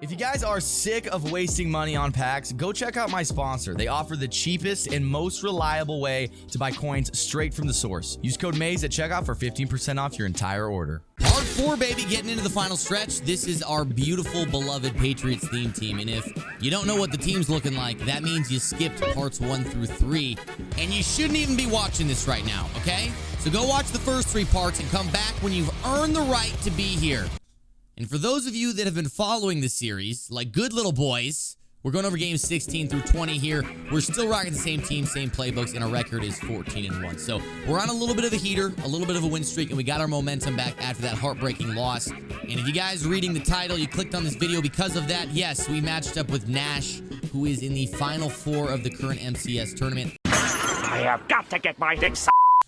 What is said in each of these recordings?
If you guys are sick of wasting money on packs, go check out my sponsor. They offer the cheapest and most reliable way to buy coins straight from the source. Use code MAZE at checkout for 15% off your entire order. Part 4, baby, getting into the final stretch. This is our beautiful, beloved Patriots theme team. And if you don't know what the team's looking like, that means you skipped parts 1 through 3. And you shouldn't even be watching this right now, okay? So go watch the first 3 parts and come back when you've earned the right to be here. And for those of you that have been following this series, like good little boys, we're going over games 16 through 20 here. We're still rocking the same team, same playbooks, and our record is 14-1. So we're on a little bit of a heater, a little bit of a win streak, and we got our momentum back after that heartbreaking loss. And if you guys are reading the title, you clicked on this video because of that. Yes, we matched up with Nash, who is in the final 4 of the current MCS tournament. I have got to get my dick.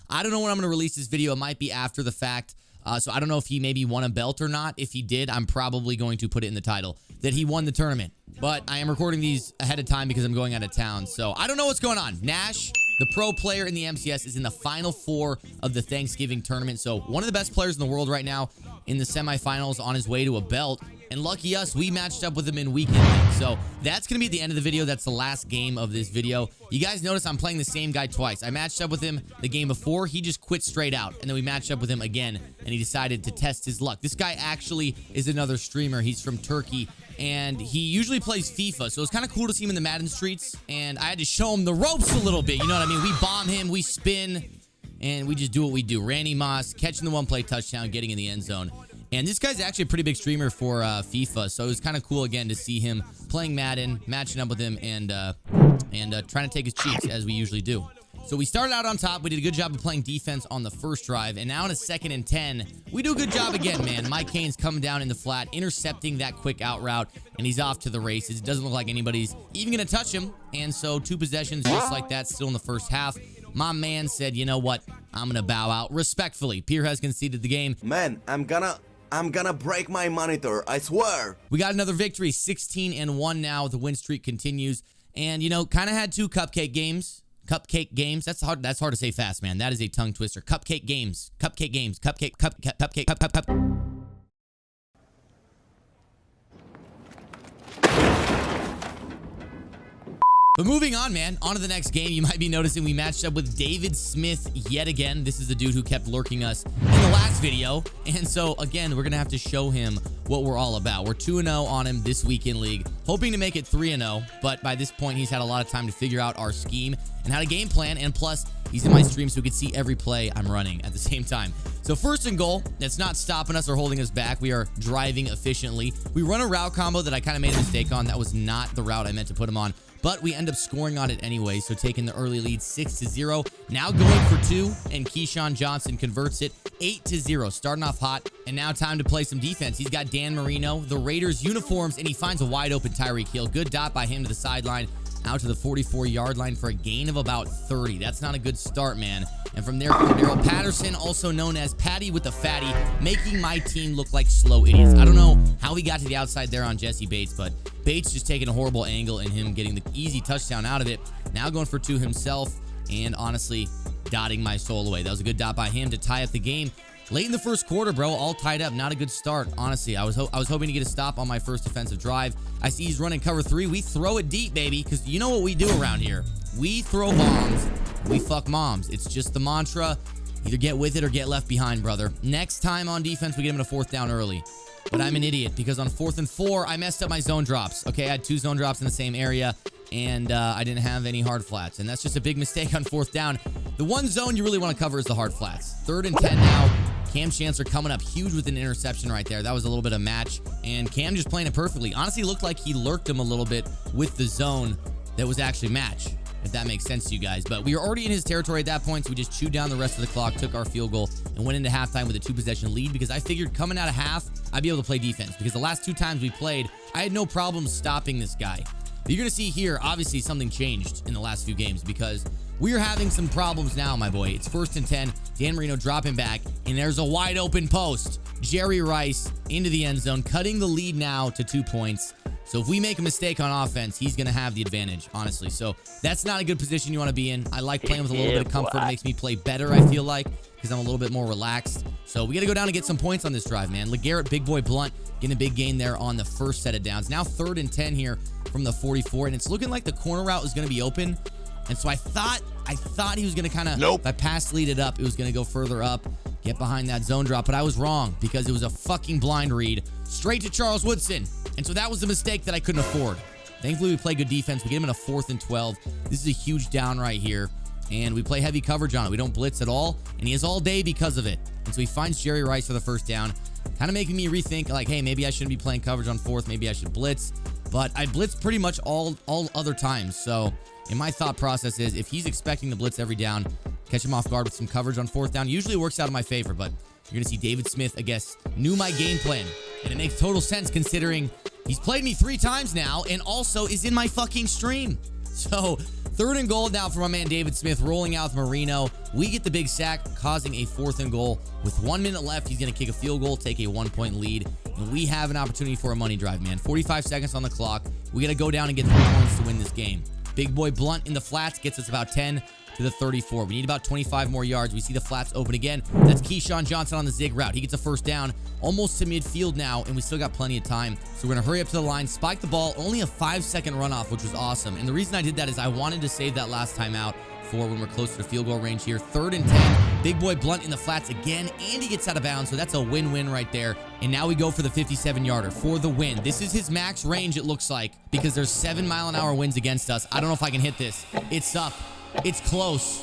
I don't know when I'm going to release this video. It might be after the fact. So I don't know if he maybe won a belt or not. If he did, I'm probably going to put it in the title that he won the tournament. But I am recording these ahead of time because I'm going out of town. So I don't know what's going on. Nash, the pro player in the MCS, is in the final 4 of the Thanksgiving tournament. So one of the best players in the world right now in the semifinals on his way to a belt. And lucky us, we matched up with him in weekend league. So that's going to be at the end of the video. That's the last game of this video. You guys notice I'm playing the same guy twice. I matched up with him the game before. He just quit straight out. And then we matched up with him again. And he decided to test his luck. This guy actually is another streamer. He's from Turkey. And he usually plays FIFA. So it's kind of cool to see him in the Madden streets. And I had to show him the ropes a little bit. You know what I mean? We bomb him. We spin. And we just do what we do. Randy Moss catching the one-play touchdown, getting in the end zone. And this guy's actually a pretty big streamer for FIFA, so it was kind of cool, again, to see him playing Madden, matching up with him, and trying to take his cheeks, as we usually do. So we started out on top. We did a good job of playing defense on the first drive, and now in a 2nd and 10, we do a good job again, man. Mike Kane's coming down in the flat, intercepting that quick out route, and he's off to the races. It doesn't look like anybody's even going to touch him, and so 2 possessions just like that still in the first half. My man said, you know what, I'm going to bow out respectfully. Pierre has conceded the game. Man, I'm gonna break my monitor, I swear. We got another victory, 16-1 now. The win streak continues. And, you know, kind of had 2 cupcake games. Cupcake games. That's hard to say fast, man. That is a tongue twister. Cupcake games. Cupcake games. Cupcake. But moving on, man, on to the next game. You might be noticing we matched up with David Smith yet again. This is the dude who kept lurking us in the last video. And so, again, we're going to have to show him what we're all about. We're 2-0 on him this week in league, hoping to make it 3-0. But by this point, he's had a lot of time to figure out our scheme and how to game plan. And plus, he's in my stream, so he can see every play I'm running at the same time. So first and goal, that's not stopping us or holding us back. We are driving efficiently. We run a route combo that I kind of made a mistake on. That was not the route I meant to put him on. But we end up scoring on it anyway, so taking the early lead 6-0. Now going for 2, and Keyshawn Johnson converts it 8-0. Starting off hot, and now time to play some defense. He's got Dan Marino, the Raiders uniforms, and he finds a wide open Tyreek Hill. Good dot by him to the sideline, out to the 44-yard line for a gain of about 30. That's not a good start, man. And from there, Cordero Patterson, also known as Patty with the Fatty, making my team look like slow idiots. I don't know how he got to the outside there on Jesse Bates, but Bates just taking a horrible angle and him getting the easy touchdown out of it. Now going for 2 himself, and honestly, dotting my soul away. That was a good dot by him to tie up the game. Late in the first quarter, bro, all tied up. Not a good start, honestly. I was hoping to get a stop on my first defensive drive. I see he's running cover 3. We throw it deep, baby, because you know what we do around here. We throw bombs. We fuck moms. It's just the mantra. Either get with it or get left behind, brother. Next time on defense, we get him to 4th down early. But I'm an idiot because on 4th and 4, I messed up my zone drops. Okay, I had 2 zone drops in the same area, and I didn't have any hard flats. And that's just a big mistake on 4th down. The one zone you really want to cover is the hard flats. 3rd and 10 now. Cam Chancellor coming up huge with an interception right there. That was a little bit of match, and Cam just playing it perfectly. Honestly, looked like he lurked him a little bit with the zone that was actually match, if that makes sense to you guys. But we were already in his territory at that point, so we just chewed down the rest of the clock, took our field goal, and went into halftime with a 2-possession lead because I figured coming out of half, I'd be able to play defense because the last 2 times we played, I had no problem stopping this guy. But you're going to see here, obviously, something changed in the last few games because we are having some problems now, my boy. It's 1st and 10. Dan Marino dropping back, and there's a wide open post. Jerry Rice into the end zone, cutting the lead now to 2 points. So if we make a mistake on offense, he's going to have the advantage, honestly. So that's not a good position you want to be in. I like playing with a little bit of comfort. It makes me play better, I feel like, because I'm a little bit more relaxed. So we got to go down and get some points on this drive, man. LeGarrette, Big Boy Blunt, getting a big gain there on the first set of downs. Now 3rd and 10 here from the 44, and it's looking like the corner route is going to be open. And so I thought he was going to kind of, if I pass lead it up, it was going to go further up, get behind that zone drop. But I was wrong because it was a fucking blind read straight to Charles Woodson. And so that was the mistake that I couldn't afford. Thankfully, we play good defense. We get him in a 4th and 12. This is a huge down right here. And we play heavy coverage on it. We don't blitz at all. And he has all day because of it. And so he finds Jerry Rice for the first down. Kind of making me rethink, like, hey, maybe I shouldn't be playing coverage on 4th. Maybe I should blitz. But I blitz pretty much all other times. So in my thought process is if he's expecting the blitz every down, catch him off guard with some coverage on 4th down. Usually it works out in my favor, but you're going to see David Smith, I guess, knew my game plan. And it makes total sense considering he's played me 3 times now and also is in my fucking stream. So 3rd and goal now for my man David Smith, rolling out with Marino. We get the big sack, causing a 4th and goal. With 1 minute left, he's going to kick a field goal, take a 1-point lead. And we have an opportunity for a money drive, man. 45 seconds on the clock. We got to go down and get 3 points to win this game. Big Boy Blunt in the flats gets us about 10 to the 34. We need about 25 more yards. We see the flats open again. That's Keyshawn Johnson on the zig route. He gets a first down, almost to midfield now, and we still got plenty of time. So we're going to hurry up to the line, spike the ball. Only a 5-second runoff, which was awesome. And the reason I did that is I wanted to save that last time out for when we're closer to field goal range here. 3rd and 10. Big Boy Blunt in the flats again, and he gets out of bounds. So that's a win-win right there. And now we go for the 57-yarder for the win. This is his max range, it looks like, because there's 7-mile-an-hour winds against us. I don't know if I can hit this. It's up. It's close.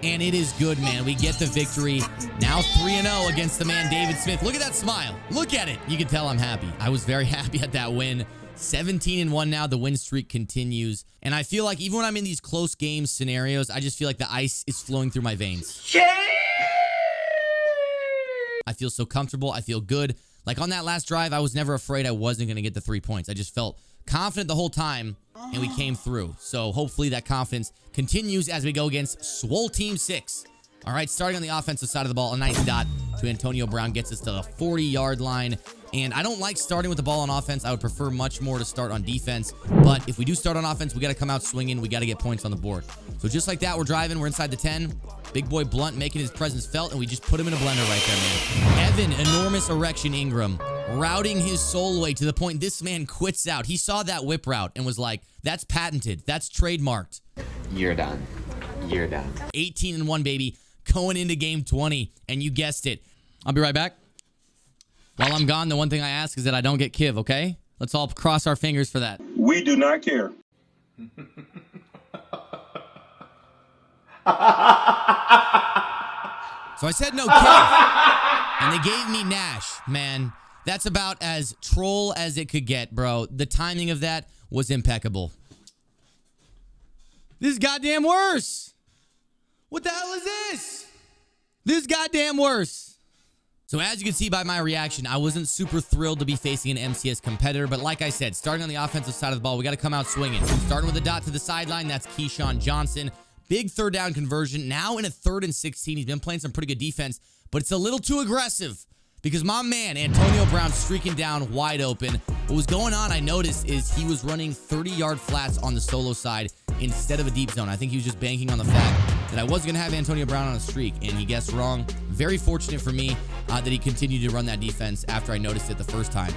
And it is good, man. We get the victory. Now 3-0 against the man David Smith. Look at that smile. Look at it. You can tell I'm happy. I was very happy at that win. 17-1 now. The win streak continues. And I feel like even when I'm in these close game scenarios, I just feel like the ice is flowing through my veins. I feel so comfortable. I feel good. Like on that last drive, I was never afraid I wasn't going to get the 3 points. I just felt confident the whole time, and we came through. So hopefully that confidence continues as we go against Swole Team 6. All right, starting on the offensive side of the ball, a nice dot to Antonio Brown gets us to the 40-yard line. And I don't like starting with the ball on offense. I would prefer much more to start on defense. But if we do start on offense, we got to come out swinging. We got to get points on the board. So just like that, we're driving. We're inside the 10. Big Boy Blunt making his presence felt, and we just put him in a blender right there, man. Evan, enormous erection Ingram, routing his soul away to the point this man quits out. He saw that whip route and was like, that's patented. That's trademarked. You're done. You're done. 18-1, baby. Going into game 20. And you guessed it. I'll be right back. While I'm gone, the one thing I ask is that I don't get Kiv, okay? Let's all cross our fingers for that. We do not care. So I said no Kiv. And they gave me Nash, man. That's about as troll as it could get, bro. The timing of that was impeccable. This is goddamn worse. What the hell is this? This is goddamn worse. So as you can see by my reaction, I wasn't super thrilled to be facing an MCS competitor, but like I said, starting on the offensive side of the ball, we got to come out swinging. Starting with a dot to the sideline, that's Keyshawn Johnson. Big 3rd down conversion. Now in a 3rd and 16, he's been playing some pretty good defense, but it's a little too aggressive because my man, Antonio Brown, streaking down wide open. What was going on, I noticed, is he was running 30-yard flats on the solo side instead of a deep zone. I think he was just banking on the fact that I was going to have Antonio Brown on a streak, and he guessed wrong. Very fortunate for me that he continued to run that defense after I noticed it the first time.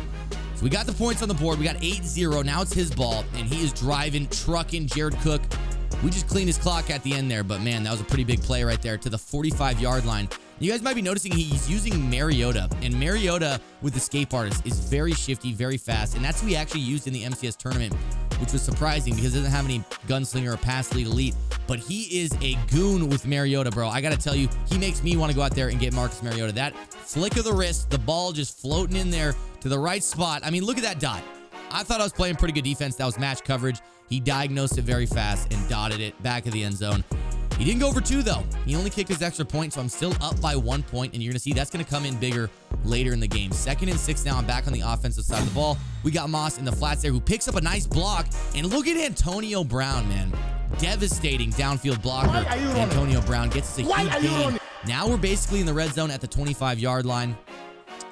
So we got the points on the board. We got 8-0. Now it's his ball, and he is driving, trucking Jared Cook. We just cleaned his clock at the end there, but man, that was a pretty big play right there to the 45-yard line. You guys might be noticing he's using Mariota, and Mariota with the escape artist is very shifty, very fast, and that's who he actually used in the MCS tournament, which was surprising because he doesn't have any gunslinger or pass lead elite, but he is a goon with Mariota, bro. I got to tell you, he makes me want to go out there and get Marcus Mariota. That flick of the wrist, the ball just floating in there to the right spot. I mean, look at that dot. I thought I was playing pretty good defense. That was match coverage. He diagnosed it very fast and dotted it back of the end zone. He didn't go for 2, though. He only kicked his extra point, so I'm still up by 1 point, and you're going to see that's going to come in bigger later in the game. 2nd and 6 now. I'm back on the offensive side of the ball. We got Moss in the flats there, who picks up a nice block, and look at Antonio Brown, man. Devastating downfield blocker. Antonio Brown gets us a huge gain. Now we're basically in the red zone at the 25-yard line.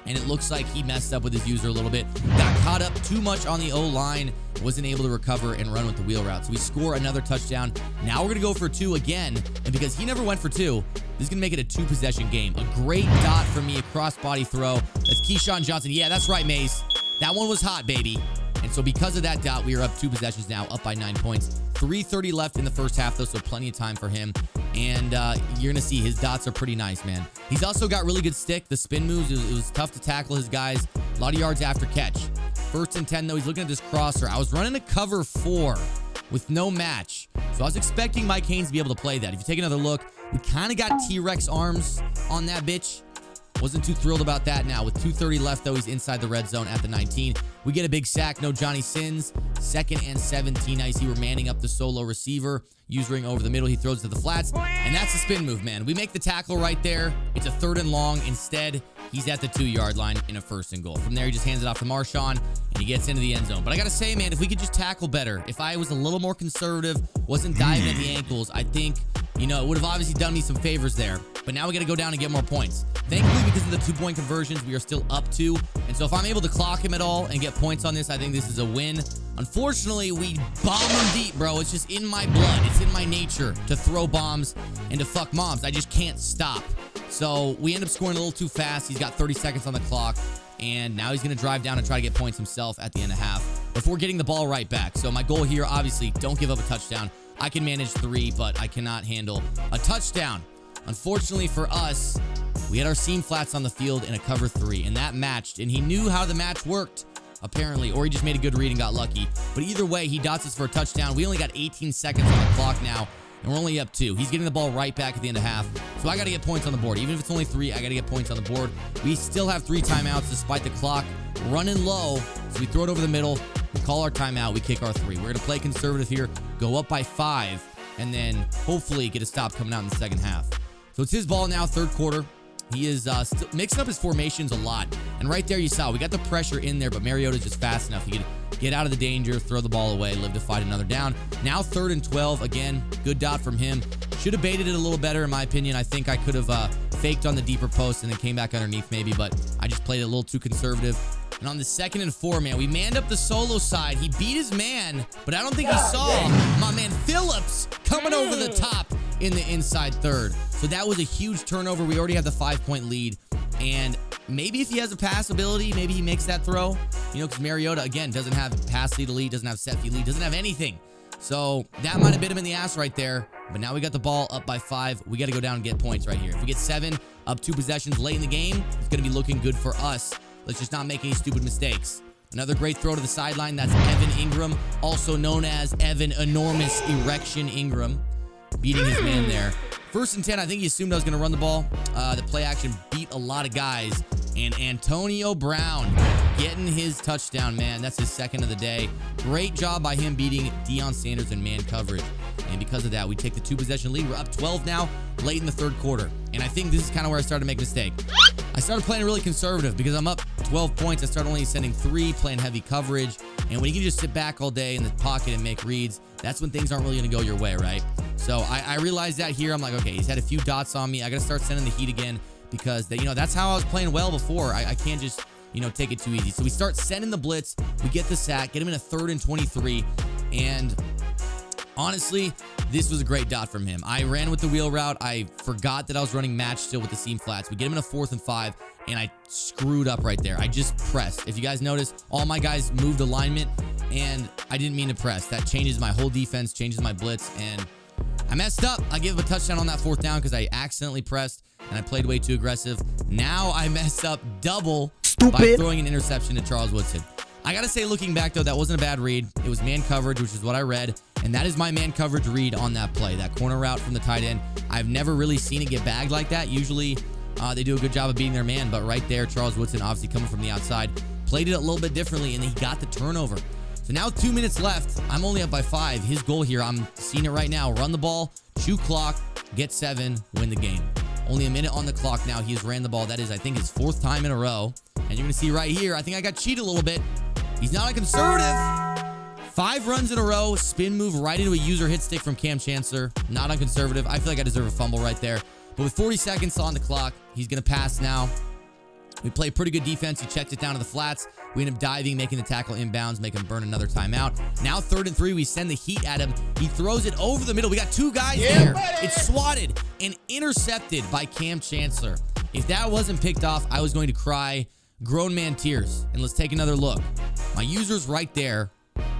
and it looks like he messed up with his user a little bit. Got caught up too much on the O-line, wasn't able to recover and run with the wheel route. So we score another touchdown. Now we're going to go for 2 again, and because he never went for 2, this is going to make it a 2-possession game. A great dot from me, a cross-body throw. That's Keyshawn Johnson. Yeah, that's right, Maze. That one was hot, baby. And so because of that dot, we are up 2 possessions now, up by 9 points. 3:30 left in the first half, though, so plenty of time for him. And you're going to see his dots are pretty nice, man. He's also got really good stick. The spin moves, it was tough to tackle his guys. A lot of yards after catch. 1st and 10, though, he's looking at this crosser. I was running a cover 4 with no match. So I was expecting Mike Haynes to be able to play that. If you take another look, we kind of got T-Rex arms on that bitch. Wasn't too thrilled about that now. With 2:30 left, though, he's inside the red zone at the 19. We get a big sack. No Johnny Sins. 2nd and 17. I see we're manning up the solo receiver. Usering over the middle. He throws to the flats. And that's a spin move, man. We make the tackle right there. It's a 3rd and long. Instead, he's at the 2-yard line in a 1st and goal. From there, he just hands it off to Marshawn, and he gets into the end zone. But I got to say, man, if we could just tackle better, if I was a little more conservative, wasn't diving at the ankles, I think, you know, it would have obviously done me some favors there. But now we got to go down and get more points. Thankfully, because of the 2-point conversions, we are still up 2. And so if I'm able to clock him at all and get points on this, I think this is a win. Unfortunately, we bomb him deep, bro. It's just in my blood. It's in my nature to throw bombs and to fuck moms. I just can't stop. So we end up scoring a little too fast. He's got 30 seconds on the clock. And now he's going to drive down and try to get points himself at the end of half before getting the ball right back. So my goal here, obviously, don't give up a touchdown. I can manage 3, but I cannot handle a touchdown. Unfortunately for us, we had our seam flats on the field in a cover 3, and that matched, and he knew how the match worked, apparently, or he just made a good read and got lucky. But either way, he dots us for a touchdown. We only got 18 seconds on the clock now, and we're only up 2. He's getting the ball right back at the end of half, so I got to get points on the board. Even if it's only 3, I got to get points on the board. We still have 3 timeouts despite the clock running low, so we throw it over the middle. We call our timeout. We kick our 3. We're going to play conservative here, go up by 5, and then hopefully get a stop coming out in the second half. So it's his ball now, 3rd quarter. He is still mixing up his formations a lot. And right there you saw, we got the pressure in there, but Mariota's just fast enough. He could get out of the danger, throw the ball away, live to fight another down. Now 3rd and 12. Again, good dot from him. Should have baited it a little better, in my opinion. I think I could have faked on the deeper post and then came back underneath maybe, but I just played it a little too conservative. And on the 2nd and 4, man, we manned up the solo side. He beat his man, but I don't think he saw my man Phillips coming over the top in the inside 3rd. So that was a huge turnover. We already have the 5-point lead. And maybe if he has a pass ability, maybe he makes that throw. You know, because Mariota, again, doesn't have pass lead to lead, doesn't have set feet lead, doesn't have anything. So that might have bit him in the ass right there. But now we got the ball up by 5. We got to go down and get points right here. If we get 7, up 2 possessions late in the game, it's going to be looking good for us. Let's just not make any stupid mistakes. Another great throw to the sideline. That's Evan Ingram, also known as Evan Enormous Erection Ingram, beating his man there. 1st and 10, I think he assumed I was going to run the ball. The play action beat a lot of guys. And Antonio Brown getting his touchdown, man. That's his 2nd of the day. Great job by him beating Deion Sanders in man coverage. And because of that, we take the 2-possession lead. We're up 12 now, late in the 3rd quarter. And I think this is kind of where I started to make a mistake. I started playing really conservative because I'm up 12 points. I started only sending 3, playing heavy coverage. And when you can just sit back all day in the pocket and make reads, that's when things aren't really going to go your way, right? So I realized that here. I'm like, okay, he's had a few dots on me. I got to start sending the heat again because, that's how I was playing well before. I can't just, take it too easy. So we start sending the blitz. We get the sack, get him in a 3rd and 23. And honestly, this was a great dot from him. I ran with the wheel route. I forgot that I was running match still with the seam flats. We get him in a 4th and 5, and I screwed up right there. I just pressed. If you guys notice, all my guys moved alignment, and I didn't mean to press. That changes my whole defense, changes my blitz, and I messed up. I gave him a touchdown on that 4th down because I accidentally pressed, and I played way too aggressive. Now I messed up double by throwing an interception to Charles Woodson. I gotta say, looking back, though, that wasn't a bad read. It was man coverage, which is what I read, and that is my man coverage read on that play, that corner route from the tight end. I've never really seen it get bagged like that. Usually, they do a good job of beating their man, but right there, Charles Woodson, obviously coming from the outside, played it a little bit differently, and he got the turnover. So now 2 minutes left. I'm only up by 5. His goal here, I'm seeing it right now. Run the ball, chew clock, get 7, win the game. Only a minute on the clock now. He has ran the ball. That is, I think, his 4th time in a row. And you're going to see right here, I think I got cheated a little bit. He's not a conservative. 5 runs in a row. Spin move right into a user hit stick from Cam Chancellor. Not unconservative. I feel like I deserve a fumble right there. But with 40 seconds on the clock, he's going to pass now. We play pretty good defense. He checked it down to the flats. We end up diving, making the tackle inbounds, make him burn another timeout. Now 3rd and 3. We send the heat at him. He throws it over the middle. We got 2 guys there. It's swatted and intercepted by Cam Chancellor. If that wasn't picked off, I was going to cry grown man tears. And let's take another look. My user's right there.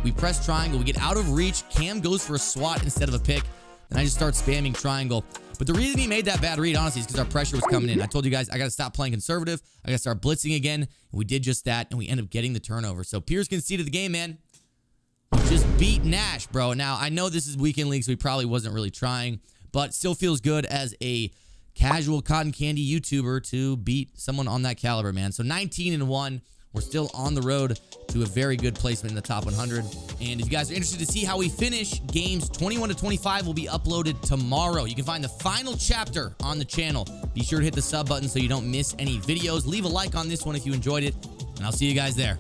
We press triangle. We get out of reach. Cam goes for a swat instead of a pick. And I just start spamming triangle. But the reason he made that bad read, honestly, is because our pressure was coming in. I told you guys I got to stop playing conservative. I got to start blitzing again. And we did just that, and we end up getting the turnover. So Pierce conceded the game, man. We just beat Nash, bro. Now, I know this is weekend league, so he probably wasn't really trying, but still feels good as a casual cotton candy YouTuber to beat someone on that caliber, man. So 19-1. We're still on the road to a very good placement in the top 100. And if you guys are interested to see how we finish, games 21 to 25 will be uploaded tomorrow. You can find the final chapter on the channel. Be sure to hit the sub button so you don't miss any videos. Leave a like on this one if you enjoyed it, and I'll see you guys there.